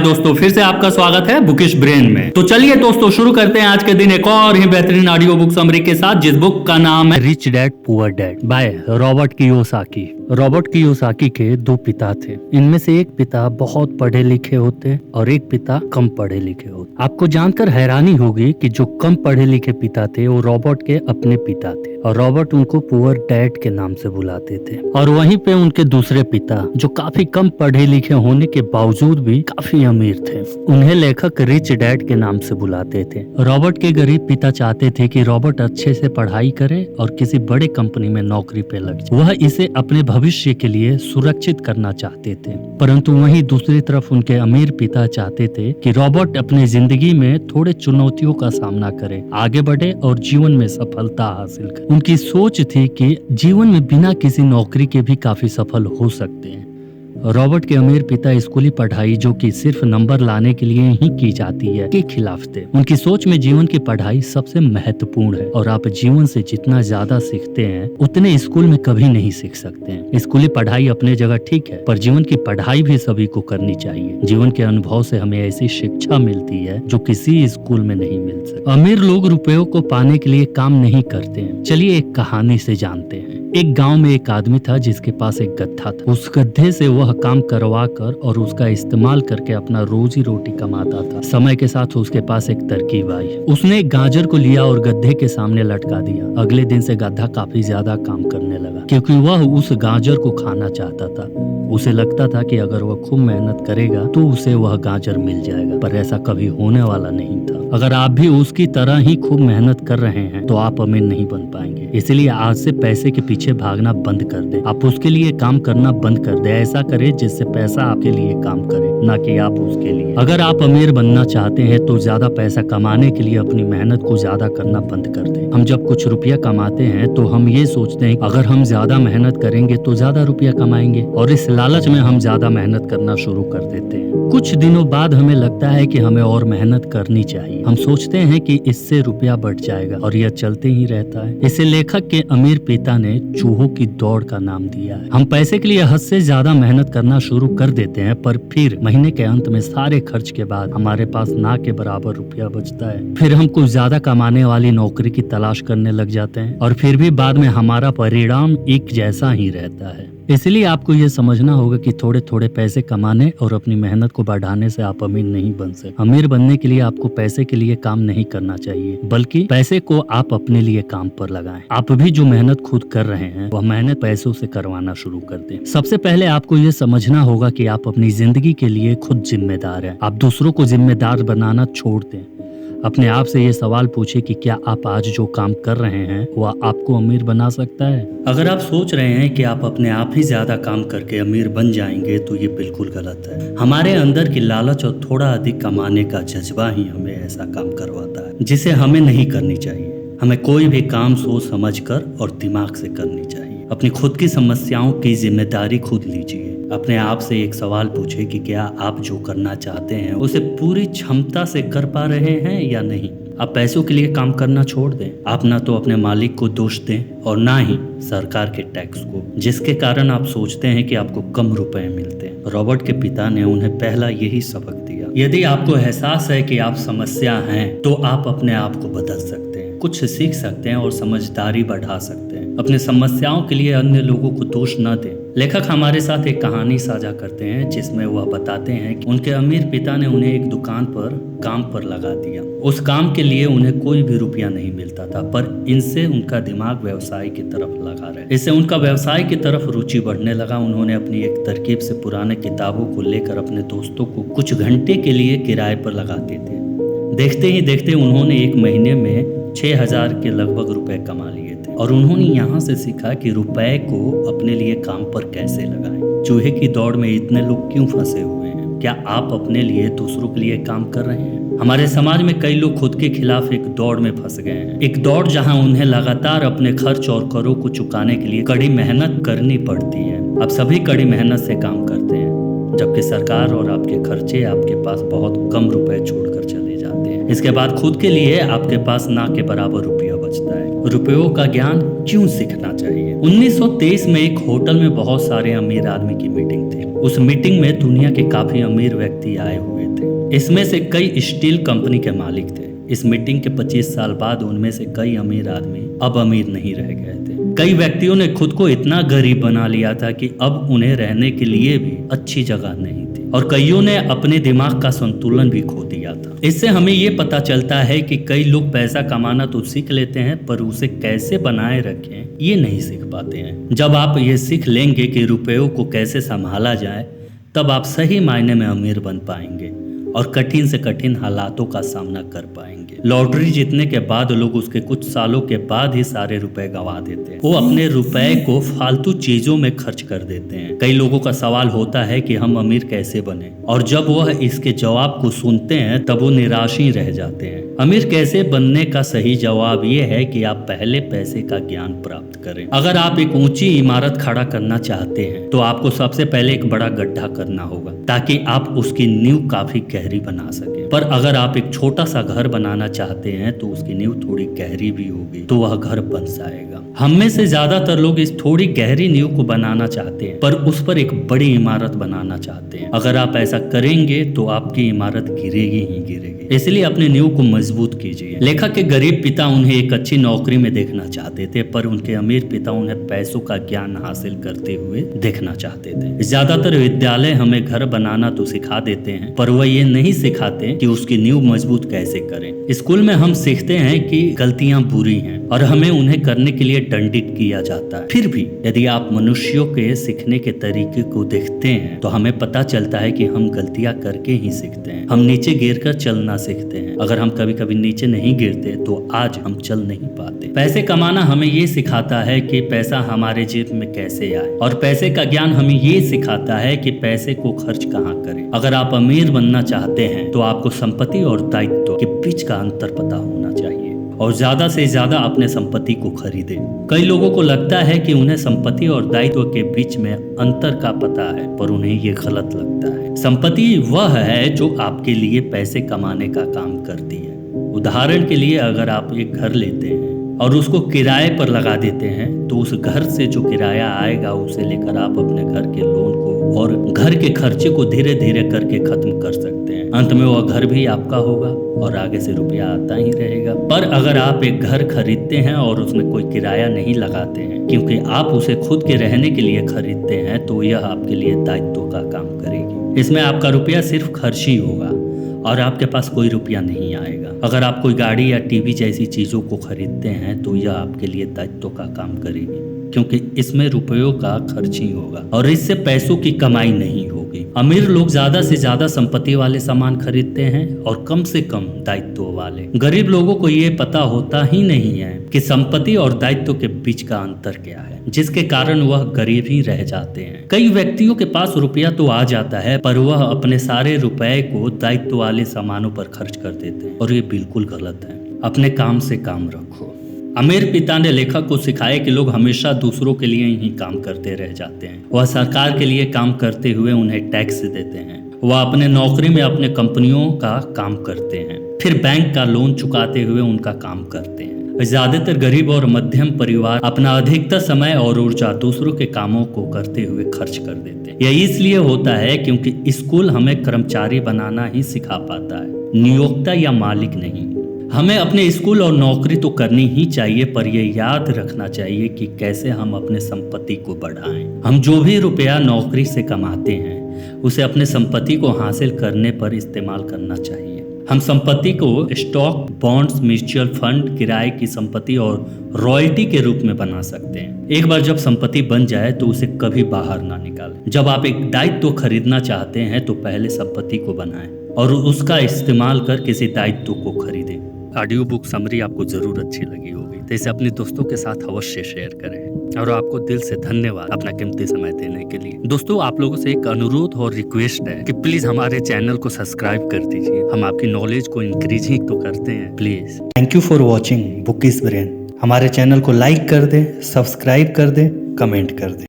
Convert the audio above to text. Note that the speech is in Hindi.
दोस्तों, फिर से आपका स्वागत है बुकिश ब्रेन में। तो चलिए दोस्तों, शुरू करते हैं आज के दिन एक और ही बेहतरीन ऑडियो बुक समरी के साथ, जिस बुक का नाम है rich dad poor dad by Robert Kiyosaki. Robert Kiyosaki के दो पिता थे। इनमें से एक पिता बहुत पढ़े लिखे होते और एक पिता कम पढ़े लिखे होते। आपको जानकर हैरानी होगी कि जो कम पढ़े लिखे पिता थे वो रॉबर्ट के अपने पिता थे और रॉबर्ट उनको पुअर डैड के नाम से बुलाते थे। और वहीं पे उनके दूसरे पिता, जो काफी कम पढ़े लिखे होने के बावजूद भी काफी अमीर थे, उन्हें लेखक रिच डैड के नाम से बुलाते थे। रॉबर्ट के गरीब पिता चाहते थे कि रॉबर्ट अच्छे से पढ़ाई करे और किसी बड़े कंपनी में नौकरी पे लग जाए। वह इसे अपने भविष्य के लिए सुरक्षित करना चाहते थे। परंतु वहीं दूसरी तरफ उनके अमीर पिता चाहते थे कि रॉबर्ट अपनी जिंदगी में थोड़े चुनौतियों का सामना करे, आगे बढ़े और जीवन में सफलता हासिल करे। उनकी सोच थी कि जीवन में बिना किसी नौकरी के भी काफी सफल हो सकते हैं। रॉबर्ट के अमीर पिता स्कूली पढ़ाई, जो कि सिर्फ नंबर लाने के लिए ही की जाती है, के खिलाफ थे। उनकी सोच में जीवन की पढ़ाई सबसे महत्वपूर्ण है और आप जीवन से जितना ज्यादा सीखते हैं उतने स्कूल में कभी नहीं सीख सकते हैं। स्कूली पढ़ाई अपने जगह ठीक है, पर जीवन की पढ़ाई भी सभी को करनी चाहिए। जीवन के अनुभव से हमें ऐसी शिक्षा मिलती है जो किसी स्कूल में नहीं मिल सकती। अमीर लोग रुपयों को पाने के लिए काम नहीं करते हैं। चलिए एक कहानी से जानते हैं। एक गांव में एक आदमी था जिसके पास एक गधा था। उस गधे से वह काम करवा कर और उसका इस्तेमाल करके अपना रोजी रोटी कमाता था। समय के साथ उसके पास एक तरकीब आई। उसने एक गाजर को लिया और गधे के सामने लटका दिया। अगले दिन से गधा काफी ज्यादा काम करने लगा, क्योंकि वह उस गाजर को खाना चाहता था। उसे लगता था कि अगर वह खूब मेहनत करेगा तो उसे वह गाजर मिल जाएगा, पर ऐसा कभी होने वाला नहीं था। अगर आप भी उसकी तरह ही खूब मेहनत कर रहे हैं तो आप अमीर नहीं बन पाएंगे। इसलिए आज से पैसे के पीछे भागना बंद कर दे। आप उसके लिए काम करना बंद कर दे। ऐसा करे जिससे पैसा आपके लिए काम करे, ना कि आप उसके लिए। अगर आप अमीर बनना चाहते हैं तो ज्यादा पैसा कमाने के लिए अपनी मेहनत को ज्यादा करना बंद कर दे। हम जब कुछ रुपया कमाते हैं तो हम ये सोचते हैं अगर हम ज्यादा मेहनत करेंगे तो ज्यादा रुपया कमाएंगे, और इस लालच में हम ज्यादा मेहनत करना शुरू कर देते हैं। कुछ दिनों बाद हमें लगता है कि हमें और मेहनत करनी चाहिए। हम सोचते हैं कि इससे रुपया बढ़ जाएगा, और यह चलते ही रहता है। इसे लेखक के अमीर पिता ने चूहों की दौड़ का नाम दिया है। हम पैसे के लिए हद से ज्यादा मेहनत करना शुरू कर देते हैं, पर फिर महीने के अंत में सारे खर्च के बाद हमारे पास ना के बराबर रुपया बचता है। फिर हम कुछ ज्यादा कमाने वाली नौकरी की तलाश करने लग जाते हैं, और फिर भी बाद में हमारा परिणाम एक जैसा ही रहता है। इसलिए आपको ये समझना होगा कि थोड़े थोड़े पैसे कमाने और अपनी मेहनत को बढ़ाने से आप अमीर नहीं बन सकते। अमीर बनने के लिए आपको पैसे के लिए काम नहीं करना चाहिए, बल्कि पैसे को आप अपने लिए काम पर लगाएं। आप भी जो मेहनत खुद कर रहे हैं वह मेहनत पैसों से करवाना शुरू कर दें। सबसे पहले आपको ये समझना होगा कि आप अपनी जिंदगी के लिए खुद जिम्मेदार हैं। आप दूसरों को जिम्मेदार बनाना छोड़ दें। अपने आप से ये सवाल पूछे कि क्या आप आज जो काम कर रहे हैं वह आपको अमीर बना सकता है। अगर आप सोच रहे हैं कि आप अपने आप ही ज्यादा काम करके अमीर बन जाएंगे तो ये बिल्कुल गलत है। हमारे अंदर की लालच और थोड़ा अधिक कमाने का जज्बा ही हमें ऐसा काम करवाता है जिसे हमें नहीं करनी चाहिए। हमें कोई भी काम सोच समझ कर और दिमाग से करनी चाहिए। अपनी खुद की समस्याओं की जिम्मेदारी खुद लीजिए। अपने आप से एक सवाल पूछे कि क्या आप जो करना चाहते हैं उसे पूरी क्षमता से कर पा रहे हैं या नहीं। आप पैसों के लिए काम करना छोड़ दें। आप ना तो अपने मालिक को दोष दें और ना ही सरकार के टैक्स को, जिसके कारण आप सोचते हैं कि आपको कम रुपए मिलते हैं। रॉबर्ट के पिता ने उन्हें पहला यही सबक दिया। यदि आपको एहसास है कि आप समस्या हैं तो आप अपने आप को बदल सकते हैं, कुछ सीख सकते हैं और समझदारी बढ़ा सकते हैं। अपने समस्याओं के लिए अन्य लोगों को दोष न दें। लेखक हमारे साथ एक कहानी साझा करते हैं जिसमें वह बताते हैं कि उनके अमीर पिता ने उन्हें एक दुकान पर काम पर लगा दिया। उस काम के लिए उन्हें कोई भी रुपया नहीं मिलता था, पर इनसे उनका दिमाग व्यवसाय की तरफ लगा रहे। इससे उनका व्यवसाय की तरफ रुचि बढ़ने लगा। उन्होंने अपनी एक तरकीब से पुराने किताबों को लेकर अपने दोस्तों को कुछ घंटे के लिए किराए पर लगाते थे। देखते ही देखते उन्होंने एक महीने में 6000 के लगभग रुपए कमा लिए थे, और उन्होंने यहाँ से सीखा कि रुपए को अपने लिए काम पर कैसे लगाएं। चूहे की दौड़ में इतने लोग क्यों फंसे हुए हैं? क्या आप अपने लिए दूसरों के लिए काम कर रहे हैं? हमारे समाज में कई लोग खुद के खिलाफ एक दौड़ में फंस गए हैं। एक दौड़ जहां उन्हें लगातार अपने खर्च और करों को चुकाने के लिए कड़ी मेहनत करनी पड़ती है। आप सभी कड़ी मेहनत से काम करते हैं, जबकि सरकार और आपके खर्चे आपके पास बहुत कम रुपए छोड़कर चले जाते हैं। इसके बाद खुद के लिए आपके पास ना के बराबर रुपया बचता है। रुपयों का ज्ञान क्यों सीखना चाहिए? 1923 में एक होटल में बहुत सारे अमीर आदमी की मीटिंग थी। उस मीटिंग में दुनिया के काफी अमीर व्यक्ति आए हुए थे। इसमें से कई स्टील कंपनी के मालिक थे। इस मीटिंग के 25 साल बाद उनमें से कई अमीर आदमी अब अमीर नहीं रह गए थे। कई व्यक्तियों ने खुद को इतना गरीब बना लिया था कि अब उन्हें रहने के लिए भी अच्छी जगह नहीं थी, और कईयों ने अपने दिमाग का संतुलन भी खो दिया था। इससे हमें ये पता चलता है कि कई लोग पैसा कमाना तो सीख लेते हैं, पर उसे कैसे बनाए रखें ये नहीं सीख पाते हैं। जब आप ये सीख लेंगे कि रुपयों को कैसे संभाला जाए, तब आप सही मायने में अमीर बन पाएंगे और कठिन से कठिन हालातों का सामना कर पाएंगे। लॉटरी जीतने के बाद लोग उसके कुछ सालों के बाद ही सारे रुपए गंवा देते हैं। वो अपने रुपए को फालतू चीजों में खर्च कर देते हैं। कई लोगों का सवाल होता है कि हम अमीर कैसे बने, और जब वह इसके जवाब को सुनते हैं तब वो निराश ही रह जाते हैं। अमीर कैसे बनने का सही जवाब ये है कि आप पहले पैसे का ज्ञान प्राप्त करें। अगर आप एक ऊंची इमारत खड़ा करना चाहते हैं तो आपको सबसे पहले एक बड़ा गड्ढा करना होगा, ताकि आप उसकी नींव काफी गहरी बना सके। पर अगर आप एक छोटा सा घर बनाना चाहते हैं तो उसकी नींव थोड़ी गहरी भी होगी तो वह घर बन जाएगा। हम में से ज्यादातर लोग इस थोड़ी गहरी नींव को बनाना चाहते हैं, पर उस पर एक बड़ी इमारत बनाना चाहते हैं। अगर आप ऐसा करेंगे तो आपकी इमारत गिरेगी ही गिरेगी। इसलिए अपनी नींव को मजबूत कीजिए। लेखक के गरीब पिता उन्हें एक अच्छी नौकरी में देखना चाहते थे, पर उनके अमीर पिता उन्हें पैसों का ज्ञान हासिल करते हुए देखना चाहते थे। ज्यादातर विद्यालय हमें घर बनाना तो सिखा देते हैं, पर वह ये नहीं सिखाते कि उसकी नींव मजबूत कैसे करें। स्कूल में हम सीखते हैं कि गलतियां बुरी हैं और हमें उन्हें करने के लिए दंडित किया जाता है। फिर भी यदि आप मनुष्यों के सीखने के तरीके को देखते हैं तो हमें पता चलता है कि हम गलतियां करके ही सीखते हैं। हम नीचे गिरकर चलना सीखते हैं। अगर हम कभी कभी नीचे नहीं गिरते तो आज हम चल नहीं पाते। पैसे कमाना हमें ये सिखाता है कि पैसा हमारे जेब में कैसे आए, और पैसे का ज्ञान हमें ये सिखाता है कि पैसे को खर्च कहाँ करें। अगर आप अमीर बनना चाहते हैं तो आपको संपत्ति और दायित्व के बीच का अंतर पता होना चाहिए, और ज्यादा से ज्यादा अपने संपत्ति को खरीदें। कई लोगों को लगता है कि उन्हें संपत्ति और दायित्व के बीच में अंतर का पता है, पर उन्हें ये गलत लगता है। संपत्ति वह है जो आपके लिए पैसे कमाने का काम करती है। उदाहरण के लिए अगर आप एक घर लेते हैं और उसको किराए पर लगा देते हैं तो उस घर से जो किराया आएगा उसे लेकर आप अपने घर के लोन को और घर के खर्चे को धीरे धीरे करके खत्म कर सकते हैं। अंत में वह घर भी आपका होगा और आगे से रुपया आता ही रहेगा। पर अगर आप एक घर खरीदते हैं और उसमें कोई किराया नहीं लगाते हैं, क्योंकि आप उसे खुद के रहने के लिए खरीदते हैं, तो यह आपके लिए दायित्व का काम करेगी। इसमें आपका रुपया सिर्फ खर्च ही होगा और आपके पास कोई रुपया नहीं आएगा। अगर आप कोई गाड़ी या टीवी जैसी चीजों को खरीदते हैं तो यह आपके लिए दायित्व का काम करेगी, क्योंकि इसमें रुपयों का खर्च ही होगा और इससे पैसों की कमाई नहीं होगी। अमीर लोग ज्यादा से ज्यादा संपत्ति वाले सामान खरीदते हैं और कम से कम दायित्व वाले। गरीब लोगों को ये पता होता ही नहीं है कि संपत्ति और दायित्व के बीच का अंतर क्या है, जिसके कारण वह गरीब ही रह जाते हैं। कई व्यक्तियों के पास रुपया तो आ जाता है, पर वह अपने सारे रुपए को दायित्व वाले सामानों पर खर्च कर देते हैं, और ये बिल्कुल गलत है। अपने काम से काम रखो। अमीर पिता ने लेखक को सिखाया कि लोग हमेशा दूसरों के लिए ही काम करते रह जाते हैं। वह सरकार के लिए काम करते हुए उन्हें टैक्स देते हैं। वह अपने नौकरी में अपने कंपनियों का काम करते हैं, फिर बैंक का लोन चुकाते हुए उनका काम करते हैं। ज्यादातर गरीब और मध्यम परिवार अपना अधिकतर समय और ऊर्जा दूसरों के कामों को करते हुए खर्च कर देते हैं। यह इसलिए होता है क्योंकि स्कूल हमें कर्मचारी बनाना ही सिखा पाता है, नियोक्ता या मालिक नहीं। हमें अपने स्कूल और नौकरी तो करनी ही चाहिए, पर यह याद रखना चाहिए कि कैसे हम अपने संपत्ति को बढ़ाएं। हम जो भी रुपया नौकरी से कमाते हैं उसे अपने संपत्ति को हासिल करने पर इस्तेमाल करना चाहिए। हम संपत्ति को स्टॉक, बॉन्ड्स, म्यूचुअल फंड, किराए की संपत्ति और रॉयल्टी के रूप में बना सकते हैं। एक बार जब संपत्ति बन जाए तो उसे कभी बाहर ना निकालें। जब आप एक दायित्व खरीदना चाहते हैं तो पहले संपत्ति को बनाएं और उसका इस्तेमाल कर किसी दायित्व को खरीदें। ऑडियो बुक समरी आपको जरूर अच्छी लगी होगी, तो इसे अपने दोस्तों के साथ अवश्य शेयर करें। और आपको दिल से धन्यवाद अपना कीमती समय देने के लिए। दोस्तों, आप लोगों से एक अनुरोध और रिक्वेस्ट है कि प्लीज हमारे चैनल को सब्सक्राइब कर दीजिए। हम आपकी नॉलेज को इंक्रीज ही तो करते हैं, please. Thank you for watching book is brain. हमारे चैनल को लाइक कर दें, सब्सक्राइब कर दें, कमेंट कर दें।